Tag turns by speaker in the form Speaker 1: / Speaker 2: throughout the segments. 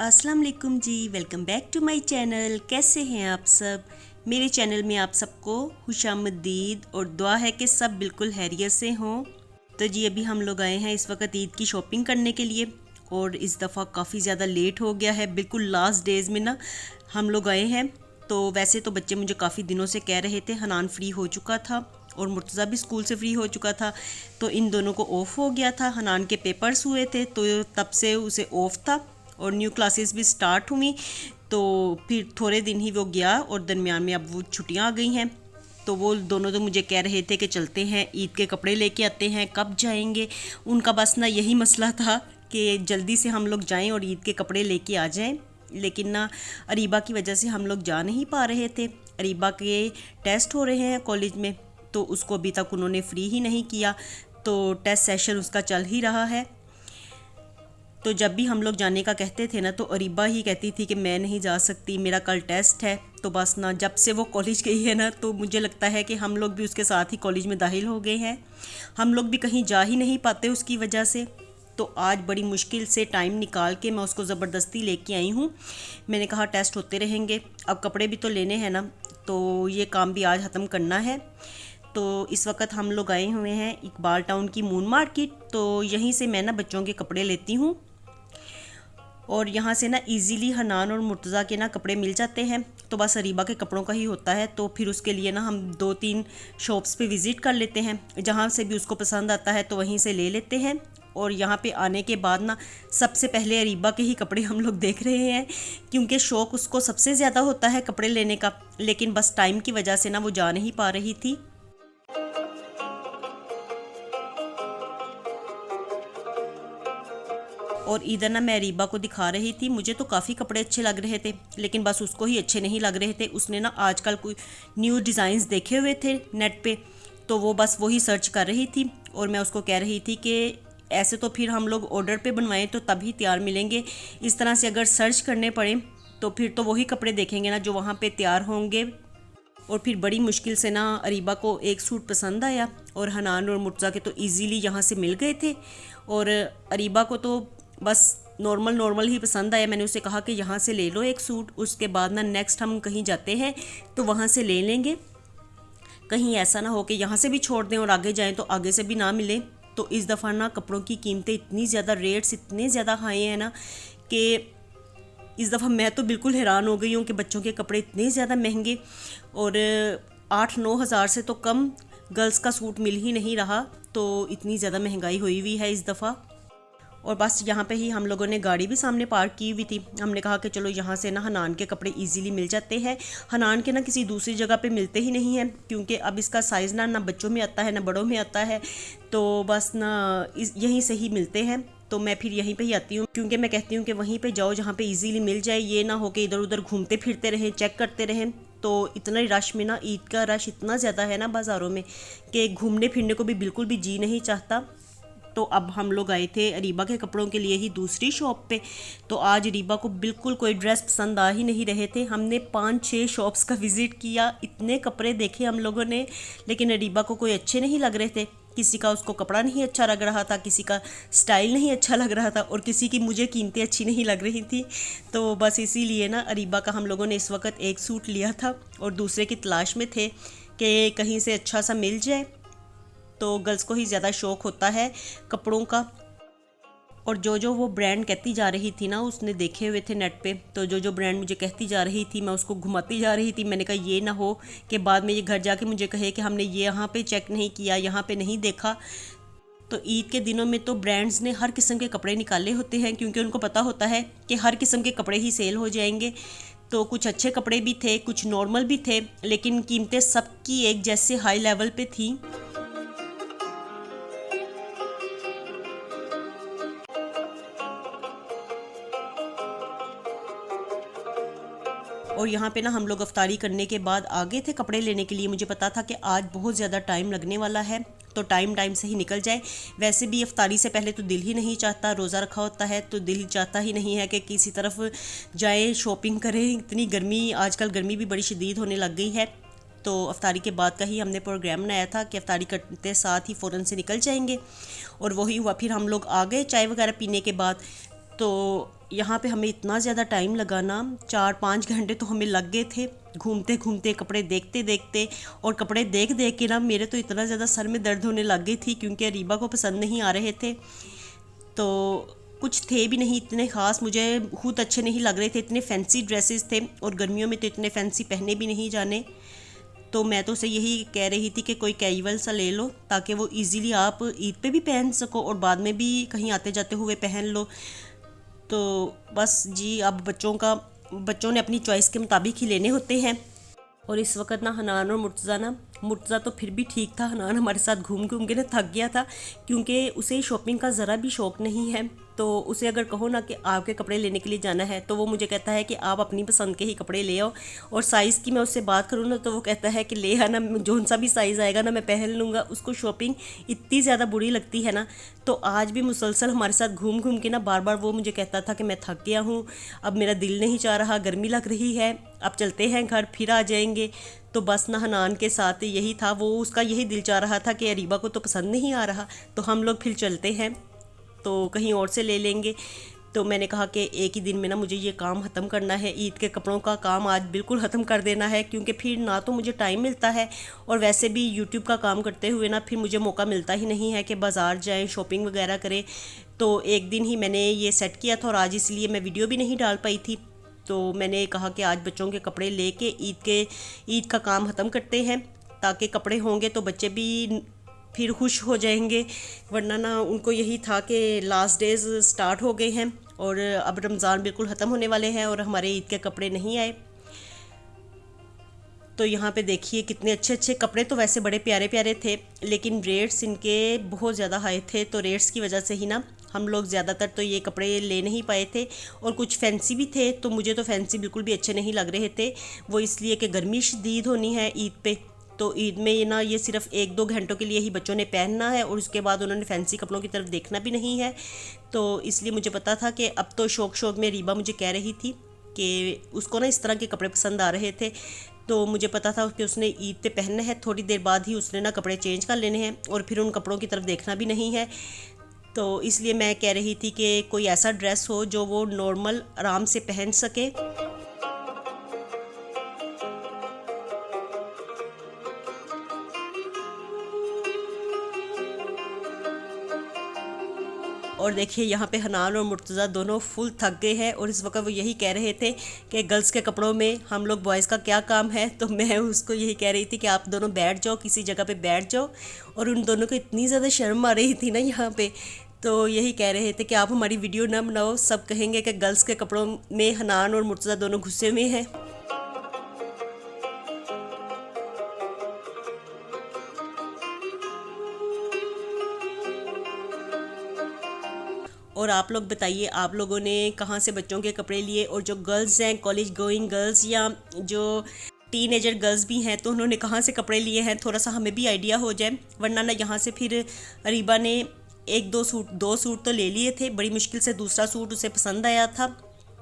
Speaker 1: अस्सलाम वालेकुम जी। Welcome back to my channel. कैसे हैं आप सब? मेरे चैनल में आप सबको खुशामदीद और दुआ है कि सब बिल्कुल खैरियत से हों। तो जी अभी हम लोग आए हैं इस वक्त ईद की शॉपिंग करने के लिए और इस दफ़ा काफ़ी ज़्यादा लेट हो गया है। बिल्कुल लास्ट डेज़ में ना हम लोग आए हैं। तो वैसे तो बच्चे मुझे काफ़ी दिनों से कह रहे थे, हनान फ्री हो चुका था और मुर्तज़ा भी स्कूल से फ्री हो चुका था, तो इन दोनों को ऑफ़ हो गया था। हनान के पेपर्स हुए थे तो तब से उसे ऑफ़ था और न्यू क्लासेस भी स्टार्ट हुई, तो फिर थोड़े दिन ही वो गया और दरमियान में अब वो छुट्टियां आ गई हैं। तो वो दोनों तो मुझे कह रहे थे कि चलते हैं ईद के कपड़े लेके आते हैं, कब जाएंगे। उनका बस ना यही मसला था कि जल्दी से हम लोग जाएं और ईद के कपड़े लेके आ जाएं, लेकिन ना अरीबा की वजह से हम लोग जा नहीं पा रहे थे। अरीबा के टेस्ट हो रहे हैं कॉलेज में, तो उसको अभी तक उन्होंने फ्री ही नहीं किया, तो टेस्ट सेशन उसका चल ही रहा है। तो जब भी हम लोग जाने का कहते थे ना, तो अरीबा ही कहती थी कि मैं नहीं जा सकती, मेरा कल टेस्ट है। तो बस ना जब से वो कॉलेज गई है ना, तो मुझे लगता है कि हम लोग भी उसके साथ ही कॉलेज में दाखिल हो गए हैं। हम लोग भी कहीं जा ही नहीं पाते उसकी वजह से। तो आज बड़ी मुश्किल से टाइम निकाल के मैं उसको ज़बरदस्ती लेके आई हूँ। मैंने कहा टेस्ट होते रहेंगे, अब कपड़े भी तो लेने हैं ना, तो ये काम भी आज ख़त्म करना है। तो इस वक्त हम लोग आए हुए हैं इकबाल टाउन की मून मार्केट। तो यहीं से मैं ना बच्चों के कपड़े लेती हूँ और यहाँ से ना इजीली हनान और मुर्तज़ा के ना कपड़े मिल जाते हैं। तो बस अरीबा के कपड़ों का ही होता है, तो फिर उसके लिए ना हम 2-3 शॉप्स पे विज़िट कर लेते हैं। जहाँ से भी उसको पसंद आता है तो वहीं से ले लेते हैं। और यहाँ पे आने के बाद ना सबसे पहले अरीबा के ही कपड़े हम लोग देख रहे हैं, क्योंकि शौक़ उसको सबसे ज़्यादा होता है कपड़े लेने का, लेकिन बस टाइम की वजह से ना वो जा नहीं पा रही थी। और इधर ना मैं अरीबा को दिखा रही थी, मुझे तो काफ़ी कपड़े अच्छे लग रहे थे, लेकिन बस उसको ही अच्छे नहीं लग रहे थे। उसने ना आजकल कोई न्यू डिज़ाइंस देखे हुए थे नेट पे, तो वो बस वही सर्च कर रही थी। और मैं उसको कह रही थी कि ऐसे तो फिर हम लोग ऑर्डर पे बनवाएं तो तभी तैयार मिलेंगे, इस तरह से अगर सर्च करने पड़े तो फिर तो वही कपड़े देखेंगे ना जो वहाँ पर तैयार होंगे। और फिर बड़ी मुश्किल से ना अरीबा को एक सूट पसंद आया और हनान और मुर्तज़ा के तो इजीली यहाँ से मिल गए थे, और अरीबा को तो बस नॉर्मल ही पसंद आया। मैंने उसे कहा कि यहाँ से ले लो एक सूट, उसके बाद ना नेक्स्ट हम कहीं जाते हैं तो वहाँ से ले लेंगे। कहीं ऐसा ना हो कि यहाँ से भी छोड़ दें और आगे जाएं तो आगे से भी ना मिले। तो इस दफ़ा ना कपड़ों की कीमतें इतनी ज़्यादा, रेट्स इतने ज़्यादा हाई हैं ना कि इस दफ़ा मैं तो बिल्कुल हैरान हो गई हूँ कि बच्चों के कपड़े इतने ज़्यादा महंगे, और 8-9 हज़ार से तो कम गर्ल्स का सूट मिल ही नहीं रहा। तो इतनी ज़्यादा महंगाई हुई है इस दफ़ा। और बस यहाँ पे ही हम लोगों ने गाड़ी भी सामने पार्क की हुई थी। हमने कहा कि चलो यहाँ से ना हनान के कपड़े इजीली मिल जाते हैं। हनान के ना किसी दूसरी जगह पे मिलते ही नहीं हैं, क्योंकि अब इसका साइज़ ना बच्चों में आता है ना बड़ों में आता है, तो बस ना यहीं से ही मिलते हैं। तो मैं फिर यहीं पे ही आती हूँ, क्योंकि मैं कहती हूँ कि वहीं पे जाओ जहाँ पे इजीली मिल जाए, ये ना हो कि इधर उधर घूमते फिरते रहें, चेक करते रहें। तो इतना रश में ना, ईद का रश इतना ज़्यादा है ना बाज़ारों में कि घूमने फिरने को भी बिल्कुल भी जी नहीं चाहता। तो अब हम लोग आए थे अरीबा के कपड़ों के लिए ही दूसरी शॉप पे। तो आज अरीबा को बिल्कुल कोई ड्रेस पसंद आ ही नहीं रहे थे। हमने 5-6 शॉप्स का विज़िट किया, इतने कपड़े देखे हम लोगों ने, लेकिन अरीबा को कोई अच्छे नहीं लग रहे थे। किसी का उसको कपड़ा नहीं अच्छा लग रहा था, किसी का स्टाइल नहीं अच्छा लग रहा था, और किसी की मुझे कीमतें अच्छी नहीं लग रही थी। तो बस इसीलिए ना अरीबा का हम लोगों ने इस वक्त एक सूट लिया था और दूसरे की तलाश में थे कि कहीं से अच्छा सा मिल जाए। तो गर्ल्स को ही ज़्यादा शौक़ होता है कपड़ों का। और जो वो ब्रांड कहती जा रही थी ना, उसने देखे हुए थे नेट पे, तो जो ब्रांड मुझे कहती जा रही थी मैं उसको घुमाती जा रही थी। मैंने कहा ये ना हो कि बाद में ये घर जाके मुझे कहे कि हमने ये यहाँ पे चेक नहीं किया, यहाँ पे नहीं देखा। तो ईद के दिनों में तो ब्रांड्स ने हर किस्म के कपड़े निकाले होते हैं, क्योंकि उनको पता होता है कि हर किस्म के कपड़े ही सेल हो जाएंगे। तो कुछ अच्छे कपड़े भी थे, कुछ नॉर्मल भी थे, लेकिन कीमतें सबकी एक जैसे हाई लेवल पे थी। और यहाँ पे ना हम लोग अफ्तारी करने के बाद आ गए थे कपड़े लेने के लिए। मुझे पता था कि आज बहुत ज़्यादा टाइम लगने वाला है, तो टाइम से ही निकल जाए। वैसे भी अफ्तारी से पहले तो दिल ही नहीं चाहता, रोज़ा रखा होता है तो दिल चाहता ही नहीं है कि किसी तरफ जाए, शॉपिंग करें। इतनी गर्मी, आजकल गर्मी भी बड़ी शदीद होने लग गई है। तो अफ्तारी के बाद का ही हमने प्रोग्राम बनाया था कि अफ्तारी करते साथ ही फ़ौरन से निकल जाएंगे, और वही हुआ। फिर हम लोग आ गए चाय वगैरह पीने के बाद। तो यहाँ पे हमें इतना ज़्यादा टाइम लगा ना, 4-5 घंटे तो हमें लग गए थे घूमते घूमते, कपड़े देखते देखते। और कपड़े देख देख के ना मेरे तो इतना ज़्यादा सर में दर्द होने लग गई थी, क्योंकि अरीबा को पसंद नहीं आ रहे थे। तो कुछ थे भी नहीं इतने ख़ास, मुझे खुद अच्छे नहीं लग रहे थे, इतने फैंसी ड्रेसेस थे और गर्मियों में तो इतने फैंसी पहने भी नहीं जाने। तो मैं तो उसे यही कह रही थी कि कोई कैजुअल सा ले लो, ताकि वो इजीली आप ईद पे भी पहन सको और बाद में भी कहीं आते जाते हुए पहन लो। तो बस जी, अब बच्चों ने अपनी चॉइस के मुताबिक ही लेने होते हैं। और इस वक्त ना हनान और मुर्तज़ा तो फिर भी ठीक था। हनान हमारे साथ घूम घूम के ना थक गया था, क्योंकि उसे शॉपिंग का ज़रा भी शौक़ नहीं है। तो उसे अगर कहो ना कि आपके कपड़े लेने के लिए जाना है, तो वो मुझे कहता है कि आप अपनी पसंद के ही कपड़े ले आओ। और साइज़ की मैं उससे बात करूँ ना, तो वो कहता है कि ले आना, जो सा भी साइज़ आएगा ना मैं पहन लूँगा। उसको शॉपिंग इतनी ज़्यादा बुरी लगती है ना। तो आज भी मुसलसल हमारे साथ घूम घूम के ना बार बार वो मुझे कहता था कि मैं थक गया हूँ, अब मेरा दिल नहीं चाह रहा, गर्मी लग रही है, अब चलते हैं घर, फिर आ जाएंगे। तो बस ना हनान के साथ यही था, वो उसका यही दिल चाह रहा था कि अरीबा को तो पसंद नहीं आ रहा, तो हम लोग फिर चलते हैं, तो कहीं और से ले लेंगे। तो मैंने कहा कि एक ही दिन में ना मुझे ये काम ख़त्म करना है, ईद के कपड़ों का काम आज बिल्कुल ख़त्म कर देना है, क्योंकि फिर ना तो मुझे टाइम मिलता है और वैसे भी यूट्यूब का काम करते हुए ना फिर मुझे मौका मिलता ही नहीं है कि बाज़ार जाएं, शॉपिंग वगैरह करें। तो एक दिन ही मैंने ये सेट किया था और आज इसलिए मैं वीडियो भी नहीं डाल पाई थी। तो मैंने कहा कि आज बच्चों के कपड़े लेके ईद का काम ख़त्म करते हैं, ताकि कपड़े होंगे तो बच्चे भी फिर खुश हो जाएंगे। वरना ना उनको यही था कि लास्ट डेज़ स्टार्ट हो गए हैं और अब रमज़ान बिल्कुल ख़त्म होने वाले हैं और हमारे ईद के कपड़े नहीं आए। तो यहाँ पे देखिए कितने अच्छे अच्छे कपड़े, तो वैसे बड़े प्यारे प्यारे थे, लेकिन रेट्स इनके बहुत ज़्यादा हाई थे। तो रेट्स की वजह से ही ना हम लोग ज़्यादातर तो ये कपड़े ले नहीं पाए थे। और कुछ फैंसी भी थे, तो मुझे तो फैंसी बिल्कुल भी अच्छे नहीं लग रहे थे। वो इसलिए कि गर्मी शदीद होनी है ईद पे, तो ईद में ये ना ये सिर्फ 1-2 घंटों के लिए ही बच्चों ने पहनना है और उसके बाद उन्होंने फैंसी कपड़ों की तरफ देखना भी नहीं है। तो इसलिए मुझे पता था कि अब तो शौक में रीबा मुझे कह रही थी कि उसको ना इस तरह के कपड़े पसंद आ रहे थे। तो मुझे पता था कि उसने ईद पे पहनना है, थोड़ी देर बाद ही उसने ना कपड़े चेंज कर लेने हैं और फिर उन कपड़ों की तरफ देखना भी नहीं है। तो इसलिए मैं कह रही थी कि कोई ऐसा ड्रेस हो जो वो नॉर्मल आराम से पहन सके। और देखिए यहाँ पे हनान और मुर्तज़ा दोनों फुल थक गए हैं और इस वक्त वो यही कह रहे थे कि गर्ल्स के कपड़ों में हम लोग बॉयज़ का क्या काम है। तो मैं उसको यही कह रही थी कि आप दोनों बैठ जाओ, किसी जगह पे बैठ जाओ। और उन दोनों को इतनी ज़्यादा शर्म आ रही थी ना यहाँ पे, तो यही कह रहे थे कि आप हमारी वीडियो ना बनाओ, सब कहेंगे कि गर्ल्स के कपड़ों में हनान और मुर्तज़ा दोनों घुसे हुए हैं। और आप लोग बताइए, आप लोगों ने कहाँ से बच्चों के कपड़े लिए? और जो गर्ल्स हैं, कॉलेज गोइंग गर्ल्स या जो टीनेजर गर्ल्स भी हैं, तो उन्होंने कहाँ से कपड़े लिए हैं, थोड़ा सा हमें भी आइडिया हो जाए। वरना ना यहाँ से फिर अरीबा ने 2 सूट तो ले लिए थे, बड़ी मुश्किल से दूसरा सूट उसे पसंद आया था,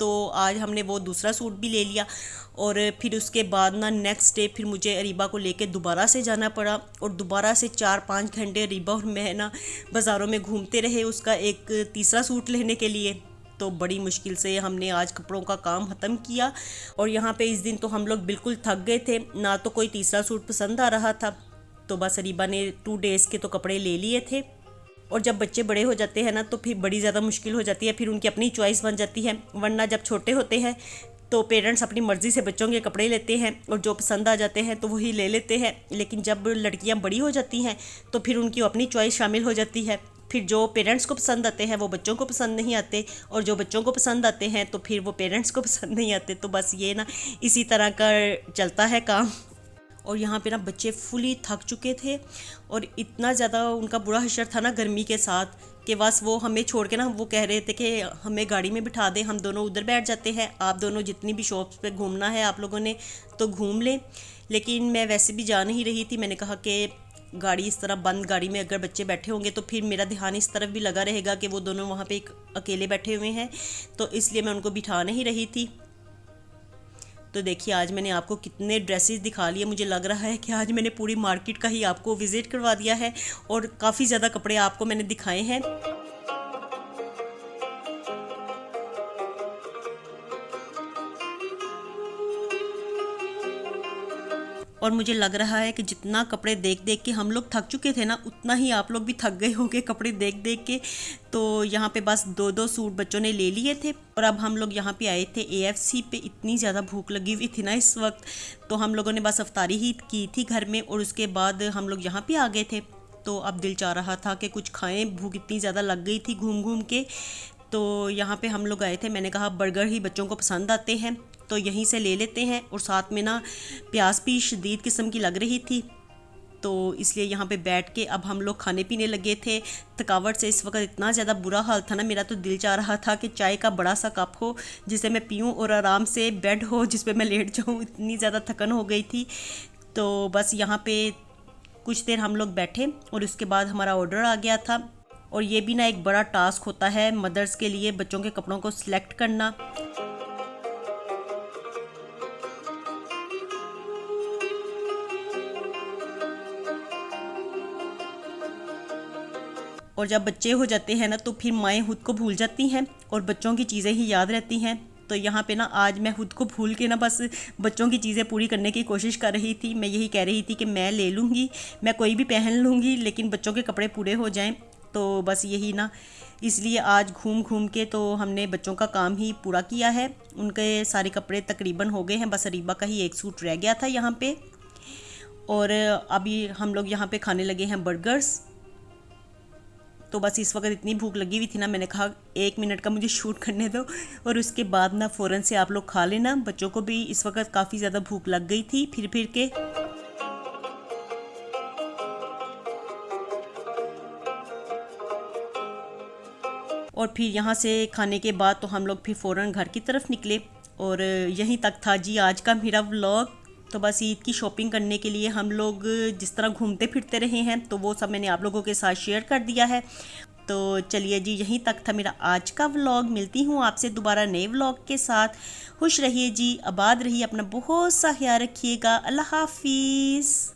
Speaker 1: तो आज हमने वो दूसरा सूट भी ले लिया। और फिर उसके बाद ना नेक्स्ट डे फिर मुझे अरीबा को लेके दोबारा से जाना पड़ा और दोबारा से 4-5 घंटे अरीबा और मैं ना बाज़ारों में घूमते रहे उसका एक तीसरा सूट लेने के लिए। तो बड़ी मुश्किल से हमने आज कपड़ों का काम ख़त्म किया। और यहाँ पे इस दिन तो हम लोग बिल्कुल थक गए थे, ना तो कोई तीसरा सूट पसंद आ रहा था। तो बस अरीबा ने 2 डेज़ के तो कपड़े ले लिए थे। और जब बच्चे बड़े हो जाते हैं ना, तो फिर बड़ी ज़्यादा मुश्किल हो जाती है, फिर उनकी अपनी चॉइस बन जाती है। वरना जब छोटे होते हैं तो पेरेंट्स अपनी मर्ज़ी से बच्चों के कपड़े लेते हैं और जो पसंद आ जाते हैं तो वही ले लेते हैं। लेकिन जब लड़कियां बड़ी हो जाती हैं तो फिर उनकी अपनी चॉइस शामिल हो जाती है। फिर जो पेरेंट्स को पसंद आते हैं वो बच्चों को पसंद नहीं आते, और जो बच्चों को पसंद आते हैं तो फिर वो पेरेंट्स को पसंद नहीं आते। तो बस ये ना इसी तरह का चलता है काम। और यहाँ पे ना बच्चे फुली थक चुके थे और इतना ज़्यादा उनका बुरा हशर था ना गर्मी के साथ, कि बस वो हमें छोड़ के ना वो कह रहे थे कि हमें गाड़ी में बिठा दें, हम दोनों उधर बैठ जाते हैं, आप दोनों जितनी भी शॉप्स पे घूमना है आप लोगों ने तो घूम लें। लेकिन मैं वैसे भी जा नहीं रही थी। मैंने कहा कि गाड़ी इस तरह बंद गाड़ी में अगर बच्चे बैठे होंगे तो फिर मेरा ध्यान इस तरफ भी लगा रहेगा कि वो दोनों वहाँ पे अकेले बैठे हुए हैं, तो इसलिए मैं उनको बिठा नहीं रही थी। तो देखिए आज मैंने आपको कितने ड्रेसेस दिखा लिए। मुझे लग रहा है कि आज मैंने पूरी मार्केट का ही आपको विज़िट करवा दिया है और काफ़ी ज़्यादा कपड़े आपको मैंने दिखाए हैं। और मुझे लग रहा है कि जितना कपड़े देख देख के हम लोग थक चुके थे ना, उतना ही आप लोग भी थक गए होंगे कपड़े देख देख के। तो यहाँ पे बस 2-2 सूट बच्चों ने ले लिए थे और अब हम लोग यहाँ पे आए थे AFC पे। इतनी ज़्यादा भूख लगी हुई थी ना इस वक्त, तो हम लोगों ने बस अफ्तारी ही की थी घर में और उसके बाद हम लोग यहाँ पे आ गए थे। तो अब दिल चाह रहा था कि कुछ खाएं, भूख इतनी ज़्यादा लग गई थी घूम घूम के। तो यहाँ पे हम लोग आए थे, मैंने कहा बर्गर ही बच्चों को पसंद आते हैं तो यहीं से ले लेते हैं। और साथ में ना प्याज भी शदीद किस्म की लग रही थी, तो इसलिए यहाँ पे बैठ के अब हम लोग खाने पीने लगे थे। थकावट से इस वक्त इतना ज़्यादा बुरा हाल था ना, मेरा तो दिल चाह रहा था कि चाय का बड़ा सा कप हो जिसे मैं पीऊँ और आराम से बेड हो जिस पे मैं लेट जाऊँ। इतनी ज़्यादा थकन हो गई थी। तो बस यहाँ पे कुछ देर हम लोग बैठे और उसके बाद हमारा ऑर्डर आ गया था। और ये भी ना एक बड़ा टास्क होता है मदर्स के लिए, बच्चों के कपड़ों को सिलेक्ट करना। और जब बच्चे हो जाते हैं ना तो फिर माएँ खुद को भूल जाती हैं और बच्चों की चीज़ें ही याद रहती हैं। तो यहाँ पे ना आज मैं खुद को भूल के ना बस बच्चों की चीज़ें पूरी करने की कोशिश कर रही थी। मैं यही कह रही थी कि मैं ले लूँगी, मैं कोई भी पहन लूँगी, लेकिन बच्चों के कपड़े पूरे हो जाएं। तो बस यही ना, इसलिए आज घूम घूम के तो हमने बच्चों का काम ही पूरा किया है। उनके सारे कपड़े तकरीबन हो गए हैं, बस अरीबा का ही एक सूट रह गया था यहाँ पे। और अभी हम लोग यहाँ पे खाने लगे हैं बर्गर्स। तो बस इस वक्त इतनी भूख लगी हुई थी ना, मैंने कहा 1 मिनट का मुझे शूट करने दो और उसके बाद ना फ़ौरन से आप लोग खा लेना। बच्चों को भी इस वक्त काफ़ी ज़्यादा भूख लग गई थी फिर फिर के। और फिर यहाँ से खाने के बाद तो हम लोग फिर फ़ौरन घर की तरफ निकले। और यहीं तक था जी आज का मेरा व्लॉग। तो बस ईद की शॉपिंग करने के लिए हम लोग जिस तरह घूमते फिरते रहे हैं तो वो सब मैंने आप लोगों के साथ शेयर कर दिया है। तो चलिए जी, यहीं तक था मेरा आज का व्लॉग। मिलती हूँ आपसे दोबारा नए व्लॉग के साथ। खुश रहिए जी, आबाद रहिए, अपना बहुत सा ख्याल रखिएगा। अल्लाह हाफिज़।